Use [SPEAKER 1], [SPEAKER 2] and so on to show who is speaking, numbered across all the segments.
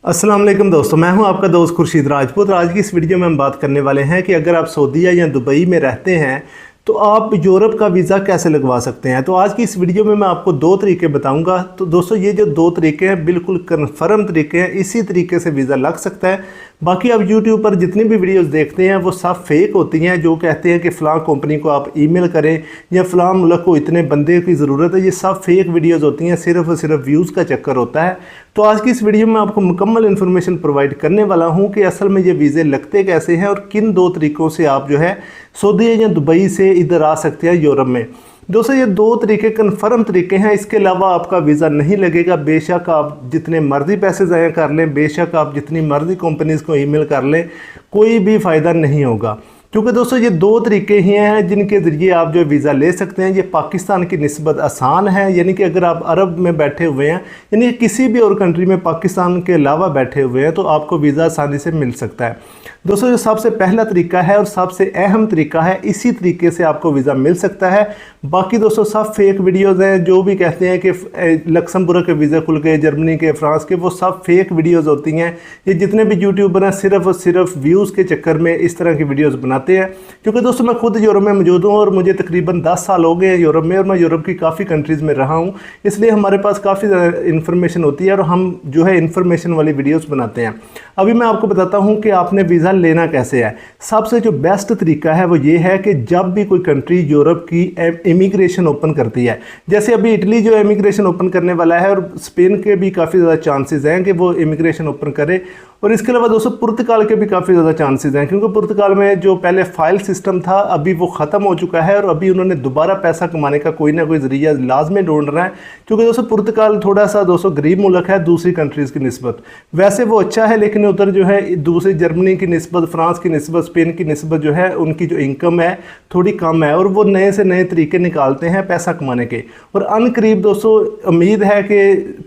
[SPEAKER 1] अस्सलाम वालेकुम दोस्तों, मैं हूं आपका दोस्त खुर्शीद राजपूत। आज की इस वीडियो में हम बात करने वाले हैं कि अगर आप सऊदीया या दुबई में रहते हैं तो आप यूरोप का वीज़ा कैसे लगवा सकते हैं। तो आज की इस वीडियो में मैं आपको दो तरीके बताऊंगा। तो दोस्तों ये जो दो तरीके हैं बिल्कुल कन्फर्म तरीके हैं, इसी तरीके से वीज़ा लग सकता है। बाकी आप YouTube पर जितनी भी वीडियोस देखते हैं वो सब फेक होती हैं, जो कहते हैं कि फ़लाँ कंपनी को आप ईमेल करें या फ़लाँ मुल्क को इतने बंदे की ज़रूरत है, ये सब फेक वीडियोस होती हैं, सिर्फ और सिर्फ व्यूज़ का चक्कर होता है। तो आज की इस वीडियो में आपको मुकम्मल इन्फॉर्मेशन प्रोवाइड करने वाला हूँ कि असल में ये वीज़े लगते कैसे हैं और किन दो तरीक़ों से आप जो है सऊदी या दुबई से इधर आ सकते हैं यूरोप में। दोस्तों ये दो तरीके कन्फर्म तरीके हैं, इसके अलावा आपका वीज़ा नहीं लगेगा। बेशक आप जितने मर्ज़ी पैसे ज़ाया कर लें, बेशक आप जितनी मर्ज़ी कंपनीज़ को ईमेल कर लें, कोई भी फ़ायदा नहीं होगा। क्योंकि दोस्तों ये दो तरीके ही हैं जिनके ज़रिए आप जो वीज़ा ले सकते हैं। ये पाकिस्तान की निस्बत आसान है, यानी कि अगर आप अरब में बैठे हुए हैं, यानी किसी भी और कंट्री में पाकिस्तान के अलावा बैठे हुए हैं, तो आपको वीज़ा आसानी से मिल सकता है। दोस्तों जो सबसे पहला तरीका है और सबसे अहम तरीका है, इसी तरीके से आपको वीज़ा मिल सकता है। बाकी दोस्तों सब फेक वीडियोज़ हैं, जो भी कहते हैं कि लक्समबर्ग के वीज़ा खुल गए, जर्मनी के, फ्रांस के, वो सब फेक वीडियोज़ होती हैं। ये जितने भी यूट्यूबर हैं सिर्फ और सिर्फ व्यूज़ के चक्कर में इस तरह की वीडियोज़ बनाते हैं। क्योंकि दोस्तों मैं खुद यूरोप में मौजूद हूँ और मुझे तकरीबन 10 साल हो गए हैं यूरोप में, और मैं यूरोप की काफ़ी कंट्रीज़ में रहा हूँ, इसलिए हमारे पास काफ़ी ज़्यादा इन्फॉर्मेशन होती है और हम जो है इन्फॉर्मेशन वाली वीडियोज़ बनाते हैं। अभी मैं आपको बताता हूँ कि आपने वीज़ा लेना कैसे है। सबसे जो बेस्ट तरीका है वो ये है कि जब भी कोई कंट्री यूरोप की इमिग्रेशन ओपन करती है, जैसे अभी इटली जो इमिग्रेशन ओपन करने वाला है, और स्पेन के भी काफ़ी ज़्यादा चांसेस हैं कि वो इमिग्रेशन ओपन करे, और इसके अलावा दोस्तों पुर्तगाल के भी काफ़ी ज़्यादा चांसेस हैं, क्योंकि पुर्तगाल में जो पहले फ़ाइल सिस्टम था अभी वो ख़त्म हो चुका है, और अभी उन्होंने दोबारा पैसा कमाने का कोई ना कोई ज़रिया लाजमी ढूंढ रहा है। क्योंकि दोस्तों पुर्तगाल थोड़ा सा दोस्तों गरीब मुल्क है दूसरी कंट्रीज़ की निस्बत। वैसे वो अच्छा है, लेकिन उधर जो है दूसरी जर्मनी की निस्बत, फ्रांस की निस्बत, स्पेन की निस्बत जो है उनकी जो इनकम है थोड़ी कम है, और वो नए से नए तरीके निकालते हैं पैसा कमाने के। और अनकरीब दोस्तों उम्मीद है कि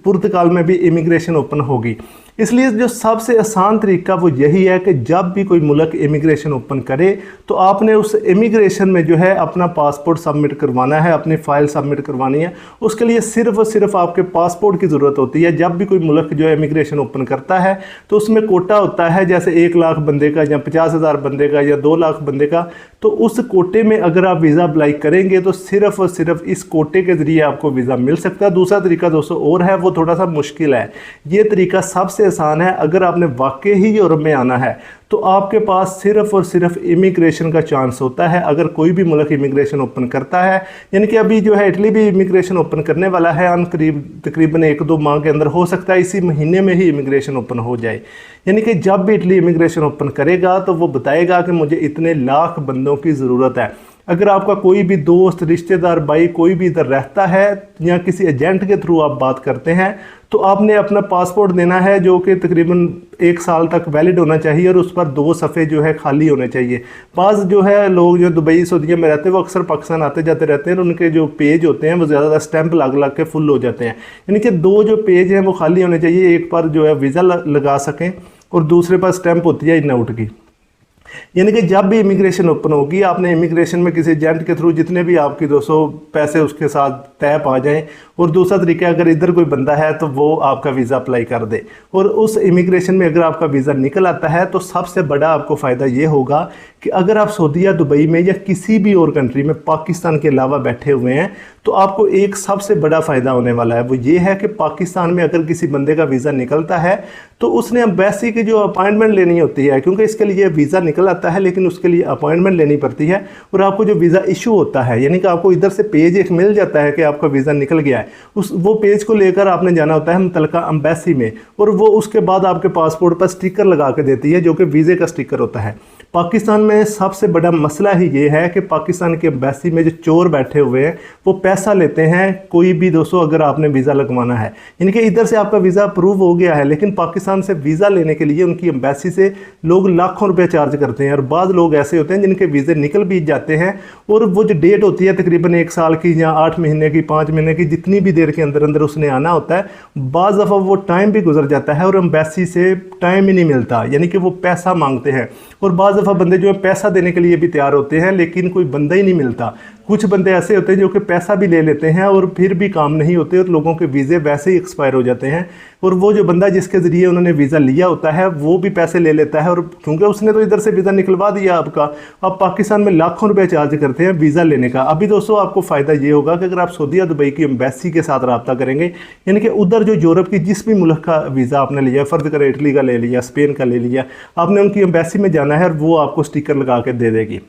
[SPEAKER 1] पुर्तगाल में भी इमिग्रेशन ओपन होगी। इसलिए जो सबसे आसान तरीका वो यही है कि जब भी कोई मुल्क इमिग्रेशन ओपन करे तो आपने उस इमिग्रेशन में जो है अपना पासपोर्ट सबमिट करवाना है, अपनी फ़ाइल सबमिट करवानी है। उसके लिए सिर्फ और सिर्फ आपके पासपोर्ट की ज़रूरत होती है। जब भी कोई मुल्क जो है इमिग्रेशन ओपन करता है तो उसमें कोटा होता है, जैसे 1 लाख बंदे का या 50,000 बंदे का या 2 लाख बंदे का। तो उस कोटे में अगर आप वीज़ा अप्लाई करेंगे तो सिर्फ और सिर्फ इस कोटे के ज़रिए आपको वीज़ा मिल सकता है। दूसरा तरीका दोस्तों और है, वो थोड़ा सा मुश्किल है। ये तरीका सबसे आसान है। अगर आपने वाकई ही यूरोप में आना है तो आपके पास सिर्फ और सिर्फ इमिग्रेशन का चांस होता है। अगर कोई भी मुल्क इमिग्रेशन ओपन करता है, यानी कि अभी जो है इटली भी इमिग्रेशन ओपन करने वाला है, तकरीबन 1-2 माह के अंदर, हो सकता है इसी महीने में ही इमिग्रेशन ओपन हो जाए। यानी कि जब भी इटली इमिग्रेशन ओपन करेगा तो वो बताएगा कि मुझे इतने लाख बंदों की ज़रूरत है। अगर आपका कोई भी दोस्त, रिश्तेदार, भाई कोई भी इधर रहता है या किसी एजेंट के थ्रू आप बात करते हैं, तो आपने अपना पासपोर्ट देना है जो कि तकरीबन 1 साल तक वैलिड होना चाहिए, और उस पर 2 सफ़े जो है खाली होने चाहिए। पास जो है लोग जो दुबई सऊदीया में रहते हैं वो अक्सर पाकिस्तान आते जाते रहते हैं, और उनके जो पेज होते हैं वो ज़्यादा स्टैंप लग के फुल हो जाते हैं। यानी कि 2 जो पेज हैं वो खाली होने चाहिए, एक पर जो है वीज़ा लगा सकें और दूसरे पर स्टैंप होती है इन आउट की। यानी कि जब भी इमिग्रेशन ओपन होगी, आपने इमिग्रेशन में किसी एजेंट के थ्रू जितने भी आपकी 200 पैसे उसके साथ तय पा जाएं, और दूसरा तरीका अगर इधर कोई बंदा है तो वो आपका वीज़ा अप्लाई कर दे, और उस इमिग्रेशन में अगर आपका वीज़ा निकल आता है तो सबसे बड़ा आपको फ़ायदा ये होगा कि अगर आप सऊदी या दुबई में या किसी भी और कंट्री में पाकिस्तान के अलावा बैठे हुए हैं तो आपको एक सबसे बड़ा फ़ायदा होने वाला है। वो ये है कि पाकिस्तान में अगर किसी बंदे का वीज़ा निकलता है तो उसने एम्बेसी की जो अपॉइंटमेंट लेनी होती है, क्योंकि इसके लिए वीज़ा निकल आता है लेकिन उसके लिए अपॉइंटमेंट लेनी पड़ती है, और आपको जो वीज़ा इशू होता है, यानी कि आपको इधर से पेज एक मिल जाता है कि आपका वीज़ा निकल गया है, वो पेज को लेकर आपने जाना होता है मुतल्लिका एम्बेसी में, और वो उसके बाद आपके पासपोर्ट पर स्टिकर लगा के देती है जो कि वीज़े का स्टिकर होता है। पाकिस्तान में सबसे बड़ा मसला ही ये है कि पाकिस्तान की एम्बेसी में जो चोर बैठे हुए हैं वो पैसा लेते हैं कोई भी दोस्तों अगर आपने वीज़ा लगवाना है। यानी कि इधर से आपका वीज़ा अप्रूव हो गया है, लेकिन पाकिस्तान से वीज़ा लेने के लिए उनकी एम्बेसी से लोग लाखों रुपए चार्ज करते हैं, और बाद लोग ऐसे होते हैं जिनके वीज़े निकल भी जाते हैं, और वो जो डेट होती है तकरीबन 1 साल की या 8 महीने की, 5 महीने की, जितनी भी देर के अंदर अंदर उसने आना होता है, बाज़ दफ़ा वो टाइम भी गुजर जाता है और एम्बेसी से टाइम ही नहीं मिलता, यानी कि वो पैसा मांगते हैं। और बाज़ दफ़ा बंदे जो है पैसा देने के लिए भी तैयार होते हैं लेकिन कोई बंदा ही नहीं मिलता। कुछ बंदे ऐसे होते हैं जो कि पैसा भी ले लेते हैं और फिर भी काम नहीं होते और लोगों के वीज़े वैसे ही एक्सपायर हो जाते हैं, और वो जो बंदा जिसके ज़रिए उन्होंने वीज़ा लिया होता है वो भी पैसे ले लेता है, और क्योंकि उसने तो इधर से वीज़ा निकलवा दिया आपका, अब पाकिस्तान में लाखों रुपए चार्ज करते हैं वीज़ा लेने का। अभी दोस्तों आपको फ़ायदा ये होगा कि अगर आप सऊदी या दुबई की एम्बेसी के साथ रब्ता करेंगे, यानी कि उधर जो यूरोप की जिस भी मुल्क का वीज़ा आपने लिया, फ़र्ज़ करें इटली का ले लिया, स्पेन का ले लिया, आपने उनकी एम्बेसी में जाना है और वो आपको स्टिकर लगा के दे देगी।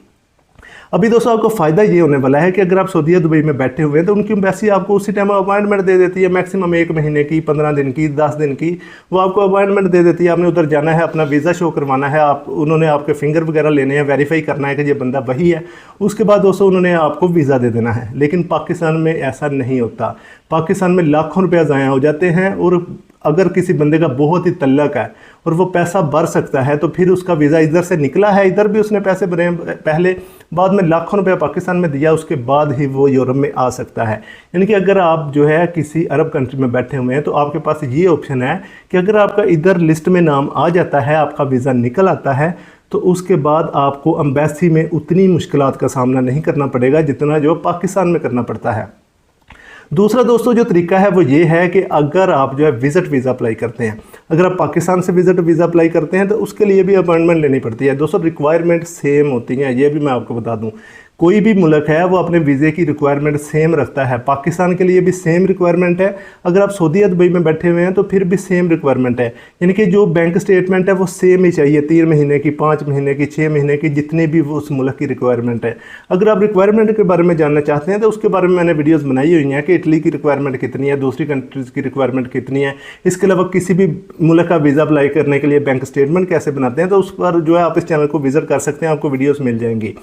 [SPEAKER 1] अभी दोस्तों आपको फ़ायदा ये होने वाला है कि अगर आप सऊदी या दुबई में बैठे हुए हैं तो उनकी एम्बेसी आपको उसी टाइम अपॉइंटमेंट दे देती है, मैक्सिमम 1 महीने की, 15 दिन की, 10 दिन की, वो आपको अपॉइंटमेंट दे देती है। आपने उधर जाना है, अपना वीज़ा शो करवाना है, आप उन्होंने आपके फिंगर वगैरह लेने हैं, वेरीफाई करना है कि ये बंदा वही है, उसके बाद दोस्तों उन्होंने आपको वीज़ा दे देना है। लेकिन पाकिस्तान में ऐसा नहीं होता। पाकिस्तान में लाखों रुपया ज़ाया हो जाते हैं, और अगर किसी बंदे का बहुत ही तल्लक है और वो पैसा भर सकता है तो फिर उसका वीज़ा इधर से निकला है, इधर भी उसने पैसे भरे पहले, बाद में लाखों रुपया पाकिस्तान में दिया, उसके बाद ही वो यूरोप में आ सकता है। यानी कि अगर आप जो है किसी अरब कंट्री में बैठे हुए हैं तो आपके पास ये ऑप्शन है कि अगर आपका इधर लिस्ट में नाम आ जाता है, आपका वीज़ा निकल आता है, तो उसके बाद आपको एम्बेसी में उतनी मुश्किलात का सामना नहीं करना पड़ेगा जितना जो पाकिस्तान में करना पड़ता है। दूसरा दोस्तों जो तरीका है वो ये है कि अगर आप जो है विज़िट वीज़ा अप्लाई करते हैं, अगर आप पाकिस्तान से विज़िट वीज़ा अप्लाई करते हैं तो उसके लिए भी अपॉइंटमेंट लेनी पड़ती है। दोस्तों रिक्वायरमेंट सेम होती हैं, ये भी मैं आपको बता दूं। कोई भी मुल्क है वो अपने वीज़े की रिक्वायरमेंट सेम रखता है। पाकिस्तान के लिए भी सेम रिक्वायरमेंट है, अगर आप सऊदी या दुबई में बैठे हुए हैं तो फिर भी सेम रिक्वायरमेंट है। यानी कि जो बैंक स्टेटमेंट है वो सेम ही चाहिए, 3 महीने की, 5 महीने की, 6 महीने की, जितनी भी वो उस मुल्क की रिक्वायरमेंट है। अगर आप रिक्वायरमेंट के बारे में जानना चाहते हैं तो उसके बारे में मैंने वीडियोज़ बनाई हुई हैं कि इटली की रिक्वायरमेंट कितनी है, दूसरी कंट्रीज़ की रिक्वायरमेंट कितनी है, इसके अलावा किसी भी मुल्क का वीज़ा अप्लाई करने के लिए बैंक स्टेटमेंट कैसे बनाते हैं, तो उस पर जो है आप इस चैनल को विजिट कर सकते हैं, आपको वीडियोज़ मिल जाएंगी।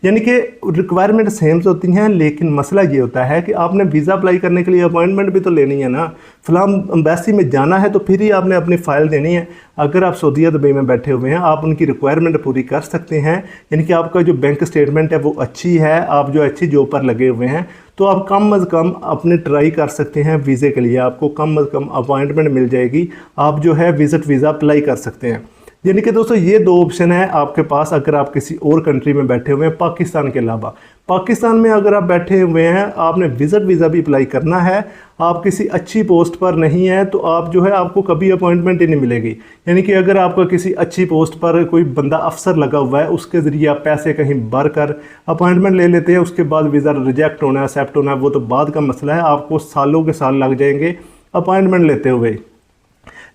[SPEAKER 1] यानी कि रिक्वायरमेंट सेम होती हैं, लेकिन मसला ये होता है कि आपने वीज़ा अप्लाई करने के लिए अपॉइंटमेंट भी तो लेनी है ना। फिलहाल एम्बेसी में जाना है तो फिर ही आपने अपनी फ़ाइल देनी है। अगर आप सऊदी या दुबई में बैठे हुए हैं, आप उनकी रिक्वायरमेंट पूरी कर सकते हैं, यानी कि आपका जो बैंक स्टेटमेंट है वो अच्छी है, आप जो अच्छी जॉब पर लगे हुए हैं, तो आप कम अज़ कम अपने ट्राई कर सकते हैं वीज़े के लिए, आपको कम अज़ कम अपॉइंटमेंट मिल जाएगी, आप जो है विज़िट वीज़ा अप्लाई कर सकते हैं। यानी कि दोस्तों ये 2 ऑप्शन है आपके पास अगर आप किसी और कंट्री में बैठे हुए हैं पाकिस्तान के अलावा। पाकिस्तान में अगर आप बैठे हुए हैं, आपने विज़िट वीज़ा भी अप्लाई करना है, आप किसी अच्छी पोस्ट पर नहीं है तो आप जो है आपको कभी अपॉइंटमेंट ही नहीं मिलेगी। यानी कि अगर आपका किसी अच्छी पोस्ट पर कोई बंदा अफसर लगा हुआ है, उसके ज़रिए आप पैसे कहीं भर कर अपॉइंटमेंट ले लेते हैं, उसके बाद वीज़ा रिजेक्ट होना है, एक्सेप्ट होना है, वो तो बाद का मसला है, आपको सालों के साल लग जाएंगे अपॉइंटमेंट लेते हुए।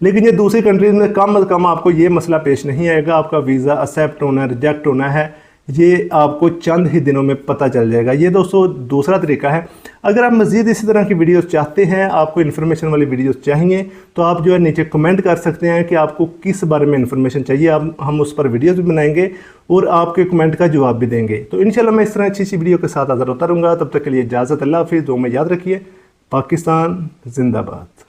[SPEAKER 1] लेकिन ये दूसरी कंट्रीज़ में कम अज़ कम आपको ये मसला पेश नहीं आएगा, आपका वीज़ा एक्सेप्ट होना, रिजेक्ट होना है, ये आपको चंद ही दिनों में पता चल जाएगा। ये दोस्तों दूसरा तरीका है। अगर आप मज़ीद इसी तरह की वीडियोस चाहते हैं, आपको इन्फॉर्मेशन वाली वीडियोस चाहिए, तो आप जो है नीचे कमेंट कर सकते हैं कि आपको किस बारे में इन्फॉर्मेशन चाहिए, हम उस पर वीडियोस भी बनाएंगे और आपके कमेंट का जवाब भी देंगे। तो इंशाल्लाह मैं इस तरह अच्छी अच्छी वीडियो के साथ हाज़िर होता रहूँगा। तब तक के लिए इजाज़त, अल्लाह हाफ़िज़। दुआ में याद रखिए, पाकिस्तान जिंदाबाद।